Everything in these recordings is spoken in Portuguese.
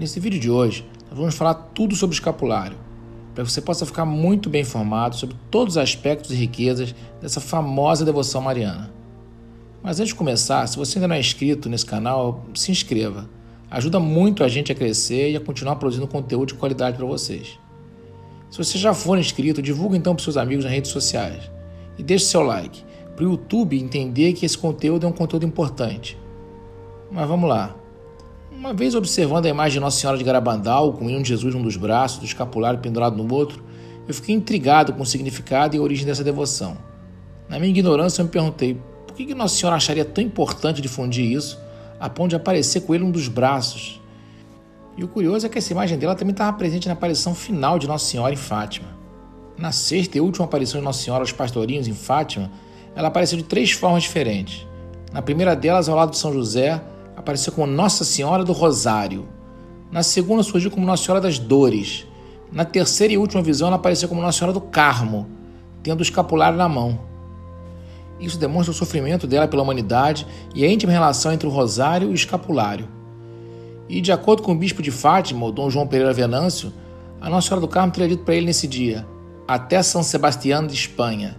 Nesse vídeo de hoje, nós vamos falar tudo sobre o escapulário, para que você possa ficar muito bem informado sobre todos os aspectos e riquezas dessa famosa devoção mariana. Mas antes de começar, se você ainda não é inscrito nesse canal, se inscreva. Ajuda muito a gente a crescer e a continuar produzindo conteúdo de qualidade para vocês. Se você já for inscrito, divulga então para os seus amigos nas redes sociais. E deixe seu like, para o YouTube entender que esse conteúdo é um conteúdo importante. Mas vamos lá. Uma vez observando a imagem de Nossa Senhora de Garabandal, com o menino Jesus num dos braços, do escapulário pendurado no outro, eu fiquei intrigado com o significado e a origem dessa devoção. Na minha ignorância, eu me perguntei por que Nossa Senhora acharia tão importante difundir isso, a ponto de aparecer com ele num dos braços. E o curioso é que essa imagem dela também estava presente na aparição final de Nossa Senhora em Fátima. Na sexta e última aparição de Nossa Senhora aos pastorinhos em Fátima, ela apareceu de 3 formas diferentes. Na primeira delas, ao lado de São José, apareceu como Nossa Senhora do Rosário. Na segunda, surgiu como Nossa Senhora das Dores. Na terceira e última visão, ela apareceu como Nossa Senhora do Carmo, tendo o escapulário na mão. Isso demonstra o sofrimento dela pela humanidade e a íntima relação entre o Rosário e o escapulário. E, de acordo com o bispo de Fátima, o Dom João Pereira Venâncio, a Nossa Senhora do Carmo teria dito para ele nesse dia: até São Sebastião de Espanha.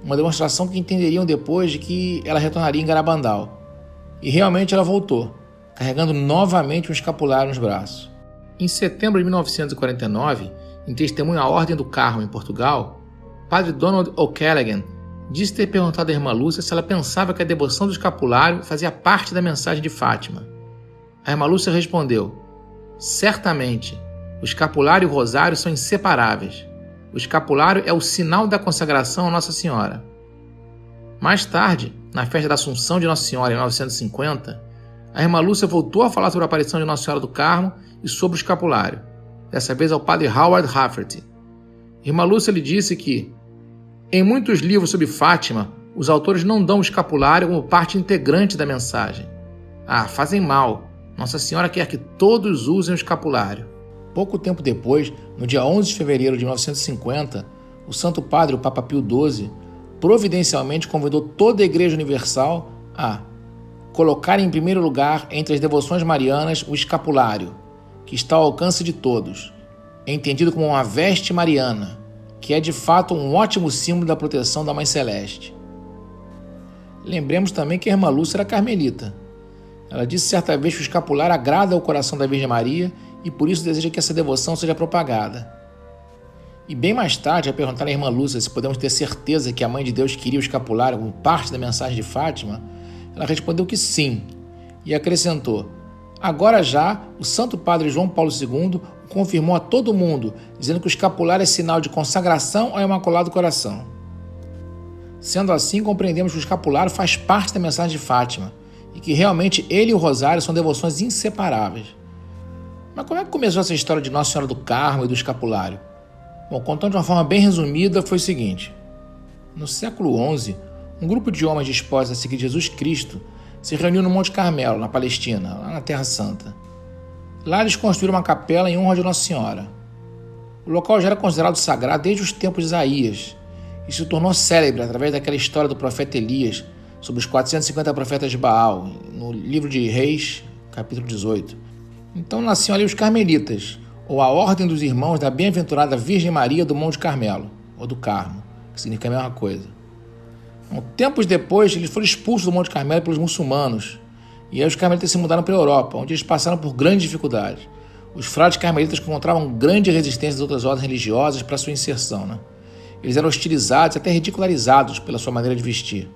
Uma demonstração que entenderiam depois de que ela retornaria em Garabandal. E realmente ela voltou, carregando novamente um escapulário nos braços. Em setembro de 1949, em testemunho à Ordem do Carmo em Portugal, Padre Donald O'Callaghan disse ter perguntado à irmã Lúcia se ela pensava que a devoção do escapulário fazia parte da mensagem de Fátima. A irmã Lúcia respondeu: certamente, o escapulário e o rosário são inseparáveis. O escapulário é o sinal da consagração a Nossa Senhora. Mais tarde, na festa da Assunção de Nossa Senhora em 1950, a irmã Lúcia voltou a falar sobre a aparição de Nossa Senhora do Carmo e sobre o escapulário, dessa vez ao padre Howard Rafferty. Irmã Lúcia lhe disse que, em muitos livros sobre Fátima, os autores não dão o escapulário como parte integrante da mensagem. Fazem mal. Nossa Senhora quer que todos usem o escapulário. Pouco tempo depois, no dia 11 de fevereiro de 1950, o Santo Padre, o Papa Pio XII, providencialmente convidou toda a Igreja Universal a colocar em primeiro lugar entre as devoções marianas o escapulário, que está ao alcance de todos, entendido como uma veste mariana, que é de fato um ótimo símbolo da proteção da Mãe Celeste. Lembremos também que a irmã Lúcia era carmelita. Ela disse certa vez que o escapulário agrada ao coração da Virgem Maria e por isso deseja que essa devoção seja propagada. E bem mais tarde, a perguntar à irmã Lúcia se podemos ter certeza que a Mãe de Deus queria o escapulário como parte da mensagem de Fátima, ela respondeu que sim, e acrescentou: agora já, o Santo Padre João Paulo II confirmou a todo mundo, dizendo que o escapulário é sinal de consagração ao Imaculado Coração. Sendo assim, compreendemos que o escapulário faz parte da mensagem de Fátima, e que realmente ele e o rosário são devoções inseparáveis. Mas como é que começou essa história de Nossa Senhora do Carmo e do escapulário? Bom, contando de uma forma bem resumida, foi o seguinte. No século XI, um grupo de homens dispostos a seguir Jesus Cristo se reuniu no Monte Carmelo, na Palestina, lá na Terra Santa. Lá eles construíram uma capela em honra de Nossa Senhora. O local já era considerado sagrado desde os tempos de Isaías e se tornou célebre através daquela história do profeta Elias sobre os 450 profetas de Baal, no livro de Reis, capítulo 18. Então nasciam ali os Carmelitas, ou a Ordem dos Irmãos da Bem-aventurada Virgem Maria do Monte Carmelo, ou do Carmo, que significa a mesma coisa. Tempos depois, eles foram expulsos do Monte Carmelo pelos muçulmanos, e aí os carmelitas se mudaram para a Europa, onde eles passaram por grandes dificuldades. Os frades carmelitas encontravam grande resistência das outras ordens religiosas para sua inserção. Eles eram hostilizados e até ridicularizados pela sua maneira de vestir.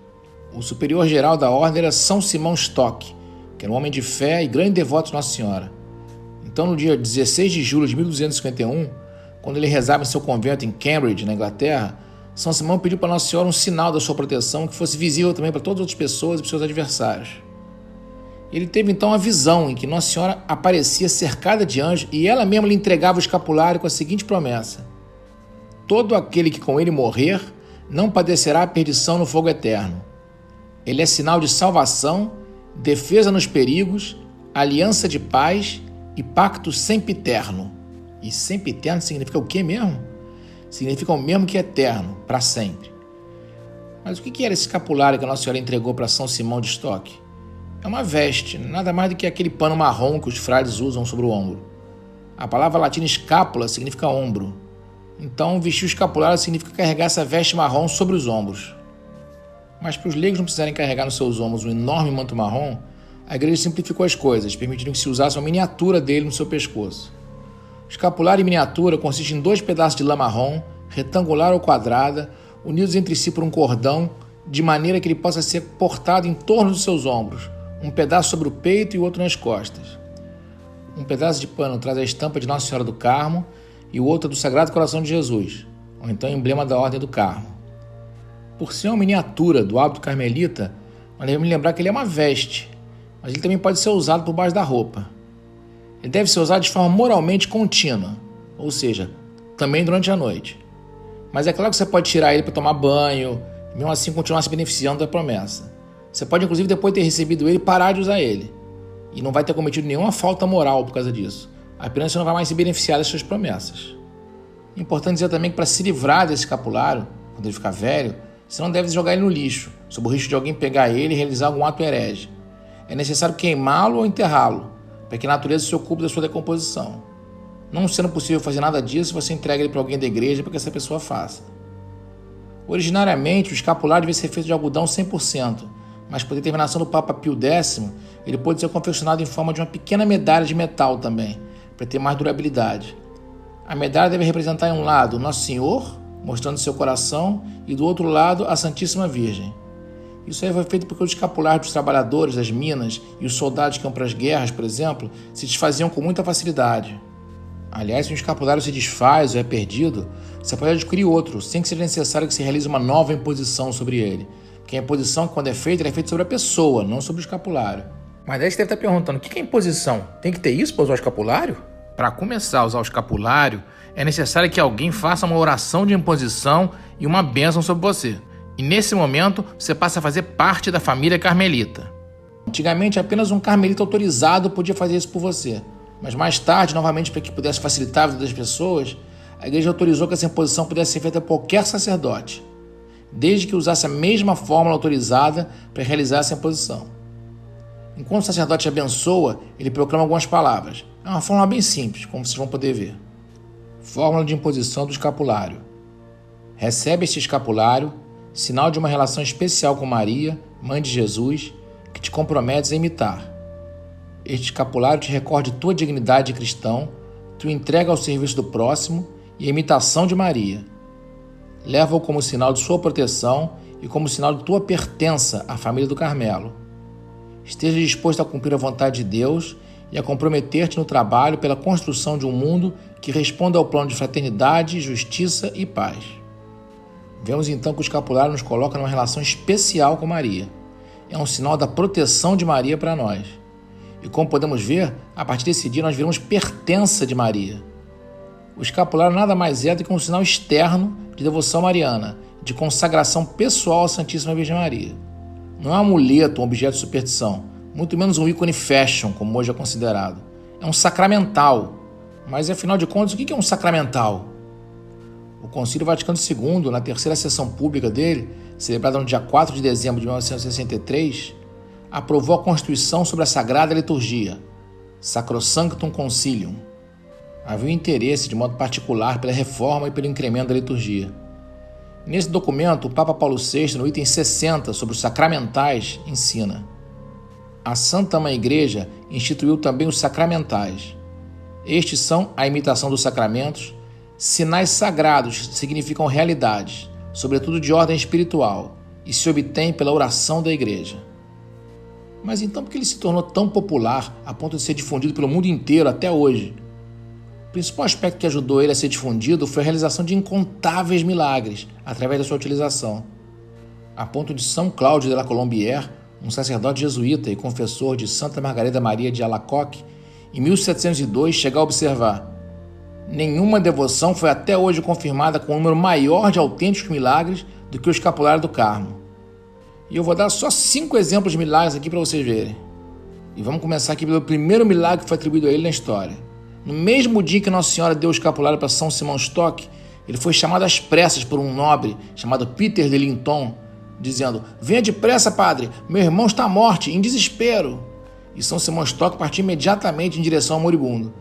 O superior geral da ordem era São Simão Stock, que era um homem de fé e grande devoto de Nossa Senhora. Então, no dia 16 de julho de 1251, quando ele rezava em seu convento em Cambridge, na Inglaterra, São Simão pediu para Nossa Senhora um sinal da sua proteção que fosse visível também para todas as outras pessoas e para seus adversários. Ele teve então a visão em que Nossa Senhora aparecia cercada de anjos e ela mesma lhe entregava o escapulário com a seguinte promessa: todo aquele que com ele morrer não padecerá a perdição no fogo eterno. Ele é sinal de salvação, defesa nos perigos, aliança de paz e pacto sempiterno. E sempiterno significa o quê mesmo? Significa o mesmo que eterno, para sempre. Mas o que era esse escapulário que a Nossa Senhora entregou para São Simão de Stock? É uma veste, nada mais do que aquele pano marrom que os frades usam sobre o ombro. A palavra latina escápula significa ombro. Então, vestir o escapulário significa carregar essa veste marrom sobre os ombros. Mas para os leigos não precisarem carregar nos seus ombros um enorme manto marrom, a igreja simplificou as coisas, permitindo que se usasse uma miniatura dele no seu pescoço. O escapulário em miniatura consiste em 2 pedaços de lã marrom, retangular ou quadrada, unidos entre si por um cordão, de maneira que ele possa ser portado em torno dos seus ombros, um pedaço sobre o peito e o outro nas costas. Um pedaço de pano traz a estampa de Nossa Senhora do Carmo e o outro do Sagrado Coração de Jesus, ou então emblema da Ordem do Carmo. Por ser uma miniatura do hábito carmelita, nós devemos lembrar que ele é uma veste, mas ele também pode ser usado por baixo da roupa. Ele deve ser usado de forma moralmente contínua, ou seja, também durante a noite. Mas é claro que você pode tirar ele para tomar banho, e mesmo assim continuar se beneficiando da promessa. Você pode, inclusive, depois de ter recebido ele, parar de usar ele. E não vai ter cometido nenhuma falta moral por causa disso. Apenas você não vai mais se beneficiar das suas promessas. É importante dizer também que para se livrar desse escapulário, quando ele ficar velho, você não deve jogar ele no lixo, sob o risco de alguém pegar ele e realizar algum ato herege. É necessário queimá-lo ou enterrá-lo, para que a natureza se ocupe da sua decomposição. Não sendo possível fazer nada disso, você entrega ele para alguém da igreja para que essa pessoa faça. Originariamente, o escapulário devia ser feito de algodão 100%, mas por determinação do Papa Pio X, ele pôde ser confeccionado em forma de uma pequena medalha de metal também, para ter mais durabilidade. A medalha deve representar em um lado Nosso Senhor, mostrando seu coração, e do outro lado a Santíssima Virgem. Isso aí foi feito porque os escapulários dos trabalhadores das minas e os soldados que iam para as guerras, por exemplo, se desfaziam com muita facilidade. Aliás, se um escapulário se desfaz ou é perdido, você pode adquirir outro, sem que seja necessário que se realize uma nova imposição sobre ele. Porque a imposição, quando é feita sobre a pessoa, não sobre o escapulário. Mas daí você deve estar perguntando, o que é imposição? Tem que ter isso para usar o escapulário? Para começar a usar o escapulário, é necessário que alguém faça uma oração de imposição e uma bênção sobre você. E nesse momento, você passa a fazer parte da família carmelita. Antigamente, apenas um carmelita autorizado podia fazer isso por você. Mas mais tarde, novamente, para que pudesse facilitar a vida das pessoas, a igreja autorizou que essa imposição pudesse ser feita por qualquer sacerdote, desde que usasse a mesma fórmula autorizada para realizar essa imposição. Enquanto o sacerdote abençoa, ele proclama algumas palavras. É uma fórmula bem simples, como vocês vão poder ver. Fórmula de imposição do escapulário. Recebe este escapulário, sinal de uma relação especial com Maria, mãe de Jesus, que te comprometes a imitar. Este escapulário te recorda tua dignidade de cristão, te entrega ao serviço do próximo e a imitação de Maria. Leva-o como sinal de sua proteção e como sinal de tua pertença à família do Carmelo. Esteja disposto a cumprir a vontade de Deus e a comprometer-te no trabalho pela construção de um mundo que responda ao plano de fraternidade, justiça e paz. Vemos então que o escapulário nos coloca numa relação especial com Maria. É um sinal da proteção de Maria para nós. E como podemos ver, a partir desse dia nós viramos pertença de Maria. O escapulário nada mais é do que um sinal externo de devoção mariana, de consagração pessoal à Santíssima Virgem Maria. Não é um amuleto, um objeto de superstição, muito menos um ícone fashion, como hoje é considerado. É um sacramental. Mas, afinal de contas, o que é um sacramental? O Concílio Vaticano II, na terceira sessão pública dele, celebrada no dia 4 de dezembro de 1963, aprovou a Constituição sobre a Sagrada Liturgia, Sacrosanctum Concilium. Havia um interesse, de modo particular, pela reforma e pelo incremento da liturgia. Nesse documento, o Papa Paulo VI, no item 60, sobre os sacramentais, ensina: a Santa Mãe Igreja instituiu também os sacramentais. Estes são a imitação dos sacramentos, sinais sagrados significam realidades, sobretudo de ordem espiritual, e se obtêm pela oração da Igreja. Mas então por que ele se tornou tão popular a ponto de ser difundido pelo mundo inteiro até hoje? O principal aspecto que ajudou ele a ser difundido foi a realização de incontáveis milagres através da sua utilização, a ponto de São Cláudio de la Colombière, um sacerdote jesuíta e confessor de Santa Margarida Maria de Alacoque, em 1702 chegar a observar: nenhuma devoção foi até hoje confirmada com um número maior de autênticos milagres do que o escapulário do Carmo. E eu vou dar só 5 exemplos de milagres aqui para vocês verem. E vamos começar aqui pelo primeiro milagre que foi atribuído a ele na história. No mesmo dia que Nossa Senhora deu o escapulário para São Simão Stock, ele foi chamado às pressas por um nobre chamado Peter de Linton dizendo: venha depressa, padre, meu irmão está à morte, em desespero. E São Simão Stock partiu imediatamente em direção ao moribundo.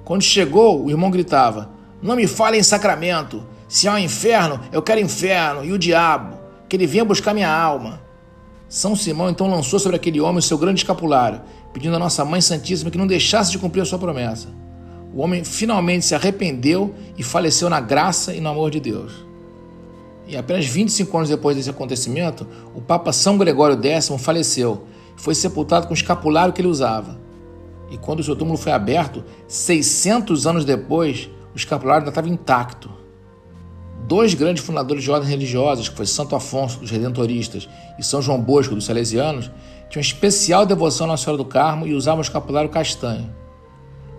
Quando chegou, o irmão gritava: não me fale em sacramento, se há um inferno, eu quero inferno, e o diabo, que ele venha buscar minha alma. São Simão então lançou sobre aquele homem o seu grande escapulário, pedindo à Nossa Mãe Santíssima que não deixasse de cumprir a sua promessa. O homem finalmente se arrependeu e faleceu na graça e no amor de Deus. E apenas 25 anos depois desse acontecimento, o Papa São Gregório X faleceu e foi sepultado com o escapulário que ele usava. E quando o seu túmulo foi aberto, 600 anos depois, o escapulário ainda estava intacto. Dois grandes fundadores de ordens religiosas, que foi Santo Afonso, dos Redentoristas, e São João Bosco, dos Salesianos, tinham especial devoção à Nossa Senhora do Carmo e usavam o escapulário castanho.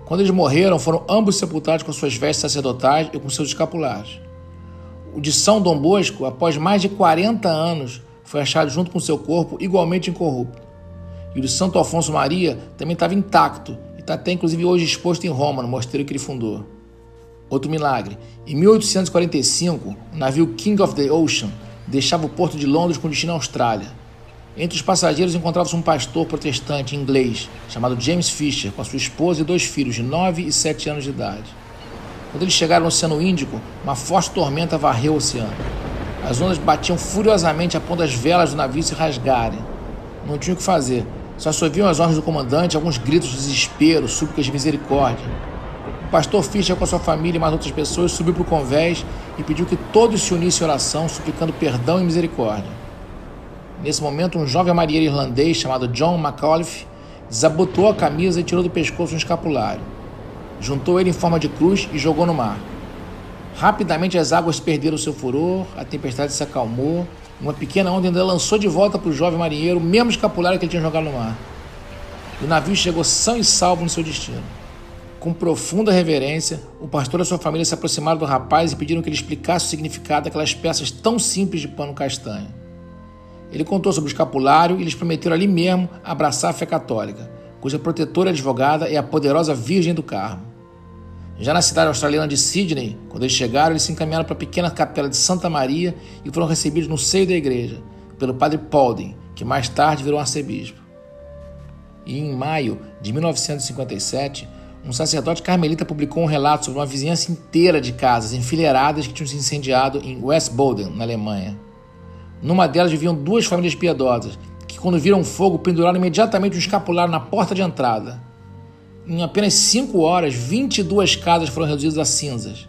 Quando eles morreram, foram ambos sepultados com suas vestes sacerdotais e com seus escapulários. O de São Dom Bosco, após mais de 40 anos, foi achado junto com seu corpo igualmente incorrupto. E o de Santo Afonso Maria também estava intacto e está até inclusive hoje exposto em Roma, no mosteiro que ele fundou. Outro milagre: em 1845, o navio King of the Ocean deixava o porto de Londres com destino à Austrália. Entre os passageiros encontrava-se um pastor protestante inglês chamado James Fisher, com a sua esposa e 2 filhos de 9 e 7 anos de idade. Quando eles chegaram no Oceano Índico, uma forte tormenta varreu o oceano. As ondas batiam furiosamente a ponto das velas do navio se rasgarem. Não tinham o que fazer, só se ouviam as ordens do comandante, alguns gritos de desespero, súplicas de misericórdia. O pastor Fischer, com a sua família e mais outras pessoas, subiu para o convés e pediu que todos se unissem em oração, suplicando perdão e misericórdia. Nesse momento, um jovem marinheiro irlandês chamado John McAuliffe desabotoou a camisa e tirou do pescoço um escapulário. Juntou ele em forma de cruz e jogou no mar. Rapidamente as águas perderam seu furor, a tempestade se acalmou, uma pequena onda ainda lançou de volta para o jovem marinheiro o mesmo escapulário que ele tinha jogado no mar. O navio chegou são e salvo no seu destino. Com profunda reverência, o pastor e a sua família se aproximaram do rapaz e pediram que ele explicasse o significado daquelas peças tão simples de pano castanho. Ele contou sobre o escapulário e eles prometeram ali mesmo abraçar a fé católica, cuja protetora e advogada é a poderosa Virgem do Carmo. Já na cidade australiana de Sydney, quando eles chegaram, eles se encaminharam para a pequena capela de Santa Maria e foram recebidos no seio da igreja, pelo padre Paulding, que mais tarde virou arcebispo. E em maio de 1957, um sacerdote carmelita publicou um relato sobre uma vizinhança inteira de casas enfileiradas que tinham se incendiado em West Boden, na Alemanha. Numa delas viviam 2 famílias piedosas, que quando viram fogo penduraram imediatamente um escapulário na porta de entrada. Em apenas 5 horas, 22 casas foram reduzidas a cinzas.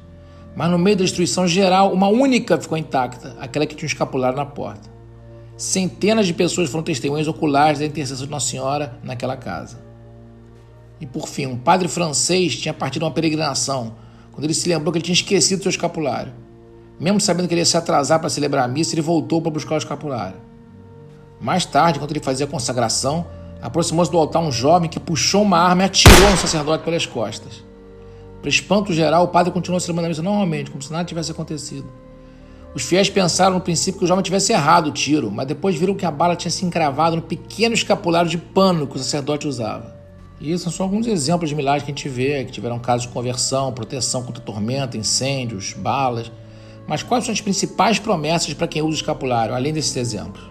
Mas no meio da destruição geral, uma única ficou intacta, aquela que tinha um escapulário na porta. Centenas de pessoas foram testemunhas oculares da intercessão de Nossa Senhora naquela casa. E por fim, um padre francês tinha partido uma peregrinação, quando ele se lembrou que ele tinha esquecido seu escapulário. Mesmo sabendo que ele ia se atrasar para celebrar a missa, ele voltou para buscar o escapulário. Mais tarde, enquanto ele fazia a consagração, aproximou-se do altar um jovem que puxou uma arma e atirou no sacerdote pelas costas. Para espanto geral, o padre continuou celebrando a missa normalmente, como se nada tivesse acontecido. Os fiéis pensaram no princípio que o jovem tivesse errado o tiro, mas depois viram que a bala tinha se encravado no pequeno escapulário de pano que o sacerdote usava. E esses são só alguns exemplos de milagres que a gente vê, que tiveram casos de conversão, proteção contra tormenta, incêndios, balas. Mas quais são as principais promessas para quem usa o escapulário, além desses exemplos?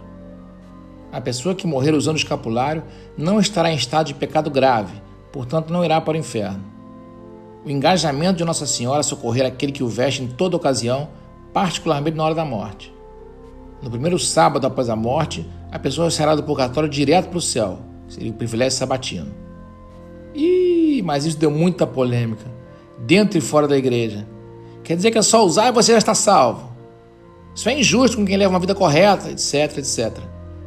A pessoa que morrer usando o escapulário não estará em estado de pecado grave, portanto não irá para o inferno. O engajamento de Nossa Senhora a socorrer aquele que o veste em toda ocasião, particularmente na hora da morte. No primeiro sábado após a morte, a pessoa sairá do purgatório direto para o céu, seria o privilégio sabatino. Mas isso deu muita polêmica, dentro e fora da igreja. Quer dizer que é só usar e você já está salvo. Isso é injusto com quem leva uma vida correta, etc, etc.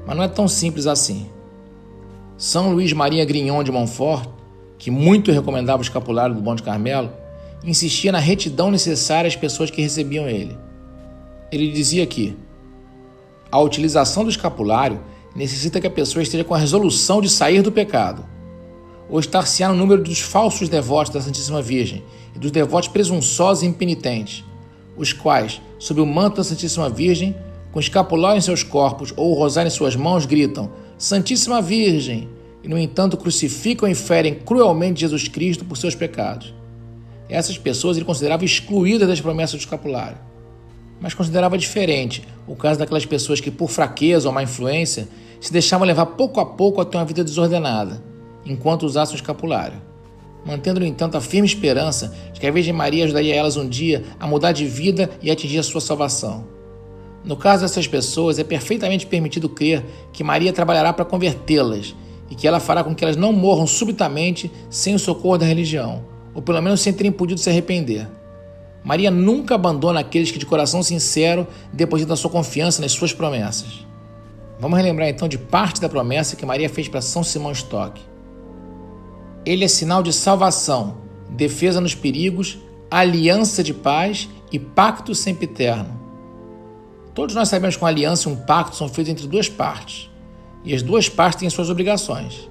Mas não é tão simples assim. São Luís Maria Grignon de Montfort, que muito recomendava o escapulário do Monte Carmelo, insistia na retidão necessária às pessoas que recebiam ele. Ele dizia que a utilização do escapulário necessita que a pessoa esteja com a resolução de sair do pecado, ou estar-se-á no número dos falsos devotos da Santíssima Virgem e dos devotos presunçosos e impenitentes, os quais, sob o manto da Santíssima Virgem, com escapulário em seus corpos ou o rosário em suas mãos, gritam Santíssima Virgem, e no entanto crucificam e ferem cruelmente Jesus Cristo por seus pecados. Essas pessoas ele considerava excluídas das promessas do escapulário. mas considerava diferente o caso daquelas pessoas que, por fraqueza ou má influência, se deixavam levar pouco a pouco a ter uma vida desordenada, enquanto usassem o escapulário, mantendo, no entanto, a firme esperança de que a Virgem Maria ajudaria elas um dia a mudar de vida e atingir a sua salvação. No caso dessas pessoas, é perfeitamente permitido crer que Maria trabalhará para convertê-las e que ela fará com que elas não morram subitamente sem o socorro da religião, ou pelo menos sem terem podido se arrepender. Maria nunca abandona aqueles que de coração sincero depositam a sua confiança nas suas promessas. Vamos relembrar então de parte da promessa que Maria fez para São Simão Stock. Ele é sinal de salvação, defesa nos perigos, aliança de paz e pacto sempiterno. Todos nós sabemos que uma aliança e um pacto são feitos entre duas partes, e as duas partes têm suas obrigações.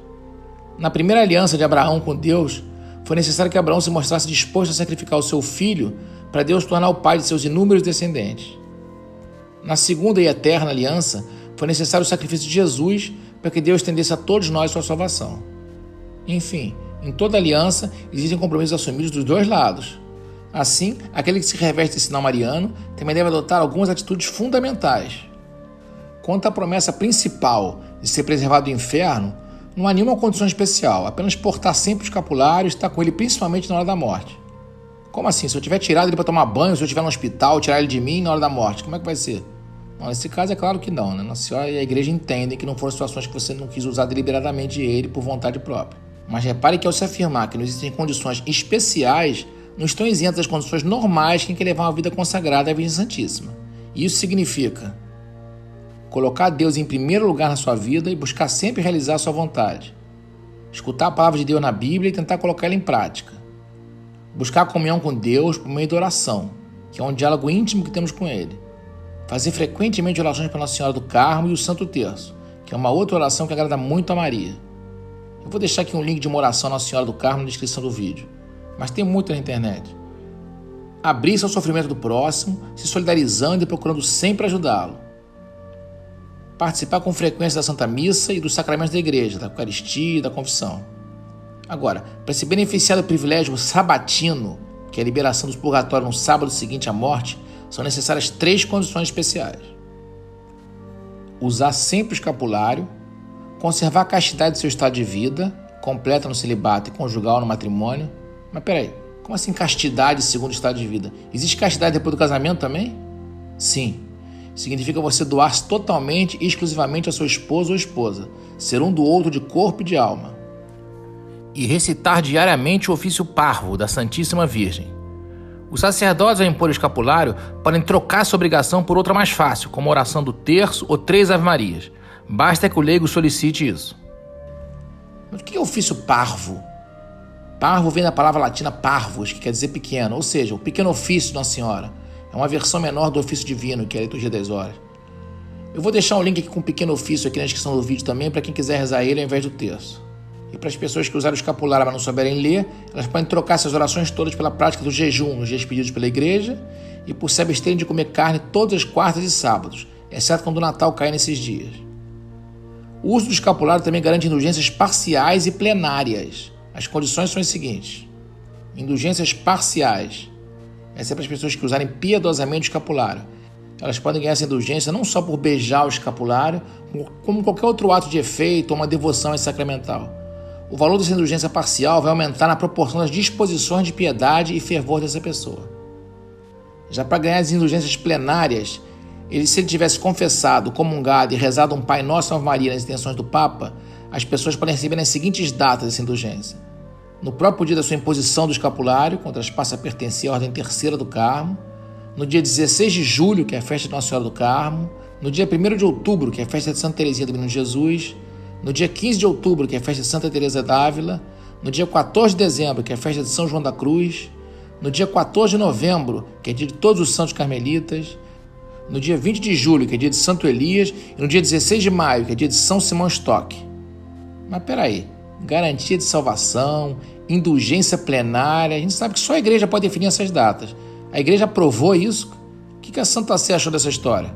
Na primeira aliança de Abraão com Deus, foi necessário que Abraão se mostrasse disposto a sacrificar o seu filho para Deus tornar o pai de seus inúmeros descendentes. Na segunda e eterna aliança, foi necessário o sacrifício de Jesus para que Deus estendesse a todos nós sua salvação. Enfim, em toda aliança existem compromissos assumidos dos dois lados. Assim, aquele que se reveste de sinal mariano também deve adotar algumas atitudes fundamentais. Quanto à promessa principal de ser preservado do inferno, não há nenhuma condição especial, apenas portar sempre o escapulário e estar com ele principalmente na hora da morte. Como assim? Se eu tiver tirado ele para tomar banho, se eu estiver no hospital, tirar ele de mim na hora da morte, como é que vai ser? Não, nesse caso é claro que não, né? Nossa Senhora e a igreja entendem que não foram situações que você não quis usar deliberadamente ele por vontade própria. Mas repare que ao se afirmar que não existem condições especiais, não estão isentas das condições normais que tem que levar uma vida consagrada à Virgem Santíssima. E isso significa colocar Deus em primeiro lugar na sua vida e buscar sempre realizar a sua vontade. Escutar a palavra de Deus na Bíblia e tentar colocá-la em prática. Buscar a comunhão com Deus por meio da oração, que é um diálogo íntimo que temos com Ele. Fazer frequentemente orações para Nossa Senhora do Carmo e o Santo Terço, que é uma outra oração que agrada muito a Maria. Eu vou deixar aqui um link de uma oração a Nossa Senhora do Carmo na descrição do vídeo, mas tem muito na internet. Abrir-se ao sofrimento do próximo, se solidarizando e procurando sempre ajudá-lo. Participar com frequência da Santa Missa e dos sacramentos da Igreja, da Eucaristia e da Confissão. Agora, para se beneficiar do privilégio sabatino, que é a liberação do purgatório no sábado seguinte à morte, são necessárias 3 condições especiais. Usar sempre o escapulário, conservar a castidade do seu estado de vida, completa no celibato e conjugal no matrimônio. Mas peraí, como assim castidade segundo o estado de vida? Existe castidade depois do casamento também? Sim. Significa você doar-se totalmente e exclusivamente a seu esposo ou esposa, ser um do outro de corpo e de alma. E recitar diariamente o ofício parvo da Santíssima Virgem. Os sacerdotes, ao impor o escapulário, podem trocar essa obrigação por outra mais fácil, como a oração do terço ou 3 Ave-Marias. Basta que o leigo solicite isso. Mas o que é ofício parvo? Parvo vem da palavra latina parvus, que quer dizer pequeno, ou seja, o pequeno ofício de Nossa Senhora. É uma versão menor do ofício divino, que é a liturgia das horas. Eu vou deixar um link aqui com um pequeno ofício aqui na descrição do vídeo também, para quem quiser rezar ele ao invés do terço. E para as pessoas que usaram o escapulário mas não souberem ler, elas podem trocar essas orações todas pela prática do jejum nos dias pedidos pela igreja e por se absterem de comer carne todas as quartas e sábados, exceto quando o Natal cai nesses dias. O uso do escapulário também garante indulgências parciais e plenárias. As condições são as seguintes. Indulgências parciais. Essa é para as pessoas que usarem piedosamente o escapulário. Elas podem ganhar essa indulgência não só por beijar o escapulário, como qualquer outro ato de efeito ou uma devoção sacramental. O valor dessa indulgência parcial vai aumentar na proporção das disposições de piedade e fervor dessa pessoa. Já para ganhar as indulgências plenárias, se ele tivesse confessado, comungado e rezado um Pai Nosso e Ave Maria nas intenções do Papa, as pessoas podem receber nas seguintes datas essa indulgência. No próprio dia da sua imposição do escapulário, quando elas passam a pertencer à Ordem Terceira do Carmo, no dia 16 de julho, que é a festa de Nossa Senhora do Carmo, no dia 1º de outubro, que é a festa de Santa Teresinha do Menino Jesus, no dia 15 de outubro, que é a festa de Santa Teresa d'Ávila, no dia 14 de dezembro, que é a festa de São João da Cruz, no dia 14 de novembro, que é dia de todos os santos carmelitas, no dia 20 de julho, que é dia de Santo Elias, e no dia 16 de maio, que é dia de São Simão Stock. Mas peraí, garantia de salvação, indulgência plenária, a gente sabe que só a igreja pode definir essas datas. A igreja aprovou isso? O que a Santa Sé achou dessa história?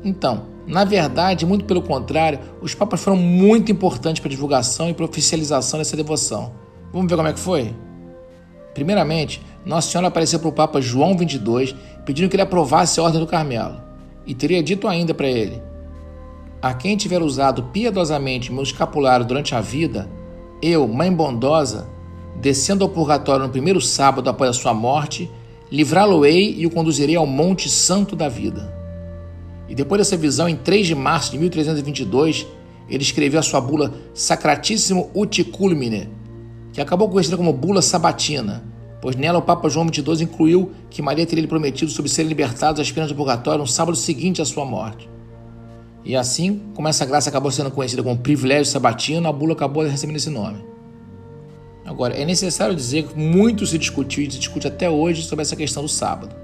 Então, na verdade, muito pelo contrário, os papas foram muito importantes para a divulgação e para a oficialização dessa devoção. Vamos ver como é que foi? Primeiramente, Nossa Senhora apareceu para o Papa João XXII, pedindo que ele aprovasse a Ordem do Carmelo, e teria dito ainda para ele: a quem tiver usado piedosamente meu escapulário durante a vida, eu, Mãe bondosa, descendo ao purgatório no primeiro sábado após a sua morte, livrá-lo-ei e o conduzirei ao Monte Santo da Vida. E depois dessa visão, em 3 de março de 1322, ele escreveu a sua bula Sacratissimo Ut Culmine, que acabou conhecida como Bula Sabatina, pois nela o Papa João XXII incluiu que Maria teria lhe prometido sobre serem libertados das penas do purgatório no sábado seguinte à sua morte. E assim, como essa graça acabou sendo conhecida como privilégio sabatino, a bula acabou recebendo esse nome. Agora, é necessário dizer que muito se discutiu e se discute até hoje sobre essa questão do sábado,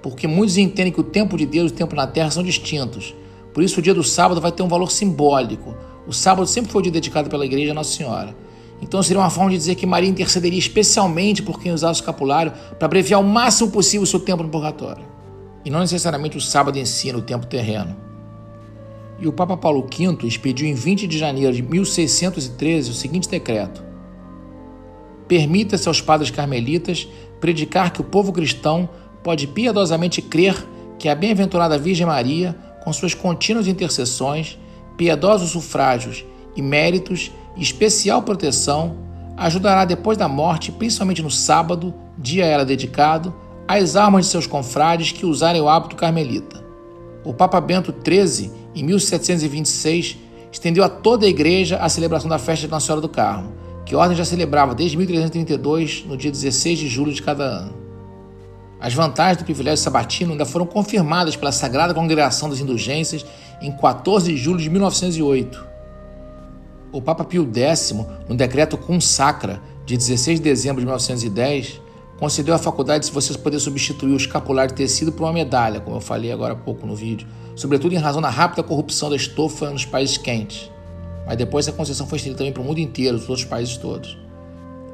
porque muitos entendem que o tempo de Deus e o tempo na Terra são distintos. Por isso o dia do sábado vai ter um valor simbólico. O sábado sempre foi o dia dedicado pela Igreja a Nossa Senhora. Então seria uma forma de dizer que Maria intercederia especialmente por quem usava o escapulário para abreviar o máximo possível o seu tempo no purgatório. E não necessariamente o sábado em si, no tempo terreno. E o Papa Paulo V expediu em 20 de janeiro de 1613 o seguinte decreto: permita-se aos padres carmelitas predicar que o povo cristão pode piedosamente crer que a bem-aventurada Virgem Maria, com suas contínuas intercessões, piedosos sufrágios e méritos e especial proteção, ajudará depois da morte, principalmente no sábado, dia a ela dedicado, as almas de seus confrades que usarem o hábito carmelita. O Papa Bento XIII, em 1726, estendeu a toda a Igreja a celebração da festa de Nossa Senhora do Carmo, que a Ordem já celebrava desde 1332, no dia 16 de julho de cada ano. As vantagens do privilégio sabatino ainda foram confirmadas pela Sagrada Congregação das Indulgências em 14 de julho de 1908. O Papa Pio X, no decreto Cum Sacra, de 16 de dezembro de 1910, concedeu a faculdade de você poder substituir o escapulário de tecido por uma medalha, como eu falei agora há pouco no vídeo, sobretudo em razão da rápida corrupção da estofa nos países quentes. Mas depois essa concessão foi estendida também para o mundo inteiro, os outros países todos.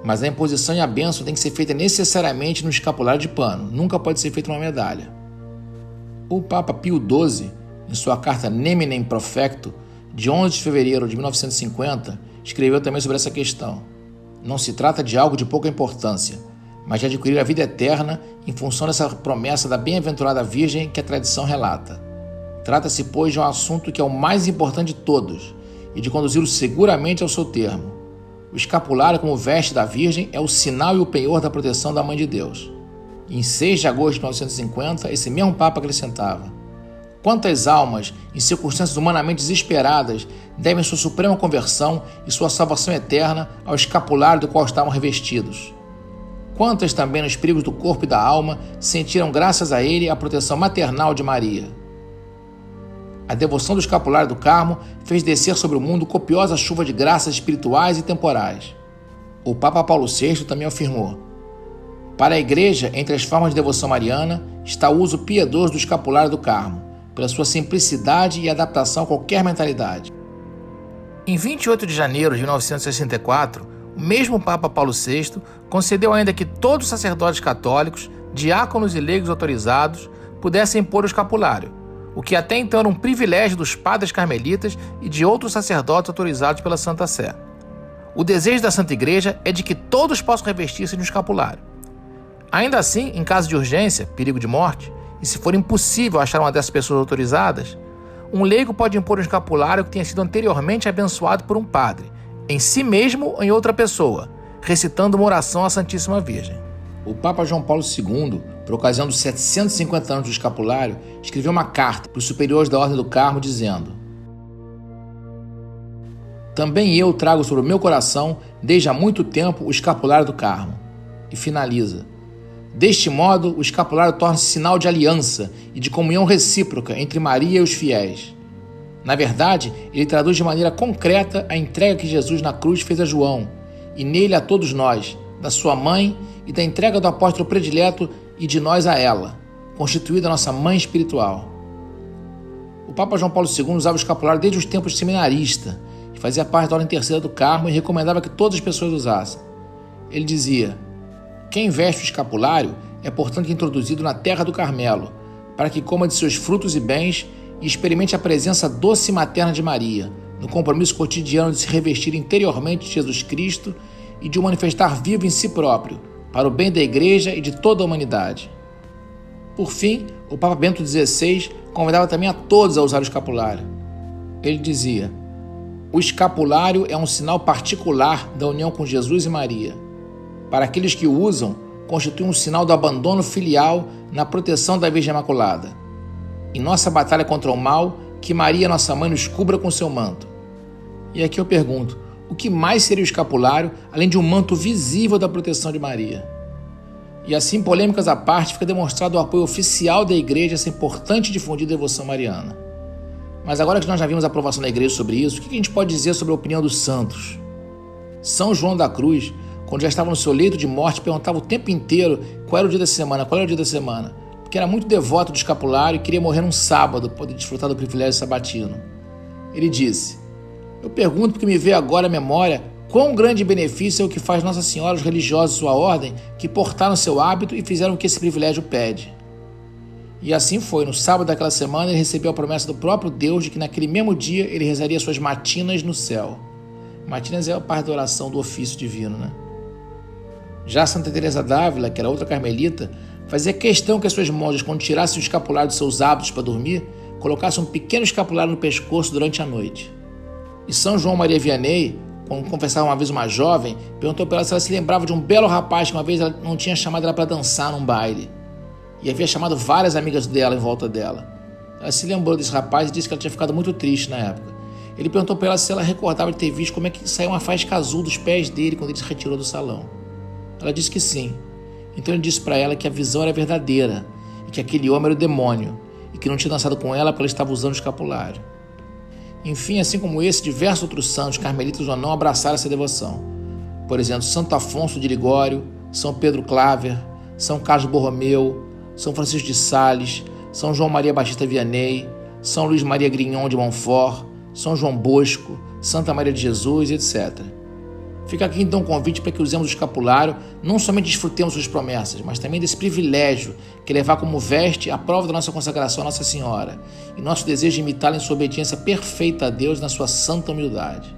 Mas a imposição e a bênção tem que ser feita necessariamente no escapulário de pano, nunca pode ser feita uma medalha. O Papa Pio XII, em sua carta Neminem Profecto, de 11 de fevereiro de 1950, escreveu também sobre essa questão. Não se trata de algo de pouca importância, mas de adquirir a vida eterna em função dessa promessa da bem-aventurada Virgem que a tradição relata. Trata-se, pois, de um assunto que é o mais importante de todos e de conduzi-lo seguramente ao seu termo. O escapulário como veste da Virgem é o sinal e o penhor da proteção da Mãe de Deus. E em 6 de agosto de 1950, esse mesmo Papa acrescentava: quantas almas, em circunstâncias humanamente desesperadas, devem sua suprema conversão e sua salvação eterna ao escapulário do qual estavam revestidos? Quantas também nos perigos do corpo e da alma sentiram graças a ele a proteção maternal de Maria? A devoção do escapulário do Carmo fez descer sobre o mundo copiosa chuva de graças espirituais e temporais. O Papa Paulo VI também afirmou: para a Igreja, entre as formas de devoção mariana, está o uso piedoso do escapulário do Carmo, pela sua simplicidade e adaptação a qualquer mentalidade. Em 28 de janeiro de 1964, o mesmo Papa Paulo VI concedeu ainda que todos os sacerdotes católicos, diáconos e leigos autorizados pudessem pôr o escapulário, o que até então era um privilégio dos padres carmelitas e de outros sacerdotes autorizados pela Santa Sé. O desejo da Santa Igreja é de que todos possam revestir-se de um escapulário. Ainda assim, em caso de urgência, perigo de morte, e se for impossível achar uma dessas pessoas autorizadas, um leigo pode impor um escapulário que tenha sido anteriormente abençoado por um padre, em si mesmo ou em outra pessoa, recitando uma oração à Santíssima Virgem. O Papa João Paulo II, por ocasião dos 750 anos do escapulário, escreveu uma carta para os superiores da Ordem do Carmo dizendo: também eu trago sobre o meu coração, desde há muito tempo, o escapulário do Carmo. E finaliza: deste modo, o escapulário torna-se sinal de aliança e de comunhão recíproca entre Maria e os fiéis. Na verdade, ele traduz de maneira concreta a entrega que Jesus na cruz fez a João, e nele a todos nós, da sua mãe e da entrega do apóstolo predileto e de nós a ela, constituída a nossa mãe espiritual. O Papa João Paulo II usava o escapulário desde os tempos de seminarista, que fazia parte da Ordem Terceira do Carmo e recomendava que todas as pessoas usassem. Ele dizia: quem veste o escapulário é, portanto, introduzido na terra do Carmelo, para que coma de seus frutos e bens e experimente a presença doce e materna de Maria, no compromisso cotidiano de se revestir interiormente de Jesus Cristo e de o manifestar vivo em si próprio, para o bem da Igreja e de toda a humanidade. Por fim, o Papa Bento XVI convidava também a todos a usar o escapulário. Ele dizia: o escapulário é um sinal particular da união com Jesus e Maria. Para aqueles que o usam, constitui um sinal do abandono filial na proteção da Virgem Imaculada. Em nossa batalha contra o mal, que Maria, nossa mãe, nos cubra com seu manto. E aqui eu pergunto, o que mais seria o escapulário, além de um manto visível da proteção de Maria? E assim, polêmicas à parte, fica demonstrado o apoio oficial da Igreja a essa importante e difundida devoção mariana. Mas agora que nós já vimos a aprovação da Igreja sobre isso, o que a gente pode dizer sobre a opinião dos santos? São João da Cruz, quando já estava no seu leito de morte, perguntava o tempo inteiro qual era o dia da semana, porque era muito devoto do escapulário e queria morrer num sábado, para poder desfrutar do privilégio sabatino. Ele disse: eu pergunto porque me veio agora à memória quão grande benefício é o que faz Nossa Senhora os religiosos de sua ordem que portaram seu hábito e fizeram o que esse privilégio pede. E assim foi, no sábado daquela semana ele recebeu a promessa do próprio Deus de que naquele mesmo dia ele rezaria suas matinas no céu. Matinas é a parte da oração do ofício divino, né? Já Santa Teresa d'Ávila, que era outra carmelita, fazia questão que as suas monjas, quando tirassem o escapulário de seus hábitos para dormir, colocassem um pequeno escapulário no pescoço durante a noite. E São João Maria Vianney, quando confessava uma vez uma jovem, perguntou para ela se ela se lembrava de um belo rapaz que uma vez ela não tinha chamado ela para dançar num baile. E havia chamado várias amigas dela em volta dela. Ela se lembrou desse rapaz e disse que ela tinha ficado muito triste na época. Ele perguntou para ela se ela recordava de ter visto como é que saiu uma faísca azul dos pés dele quando ele se retirou do salão. Ela disse que sim. Então ele disse para ela que a visão era verdadeira e que aquele homem era o demônio e que não tinha dançado com ela porque ela estava usando o escapulário. Enfim, assim como esse, diversos outros santos carmelitas ou não abraçaram essa devoção. Por exemplo, Santo Afonso de Ligório, São Pedro Claver, São Carlos Borromeu, São Francisco de Sales, São João Maria Batista Vianney, São Luís Maria Grignon de Montfort, São João Bosco, Santa Maria de Jesus, etc. Fica aqui então um convite para que usemos o escapulário, não somente desfrutemos suas promessas, mas também desse privilégio que é levar como veste a prova da nossa consagração a Nossa Senhora e nosso desejo de imitá-la em sua obediência perfeita a Deus na sua santa humildade.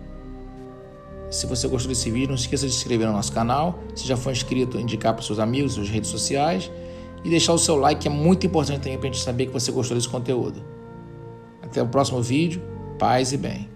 Se você gostou desse vídeo, não se esqueça de se inscrever no nosso canal, se já for inscrito, indicar para os seus amigos, suas redes sociais e deixar o seu like, que é muito importante também para a gente saber que você gostou desse conteúdo. Até o próximo vídeo, paz e bem.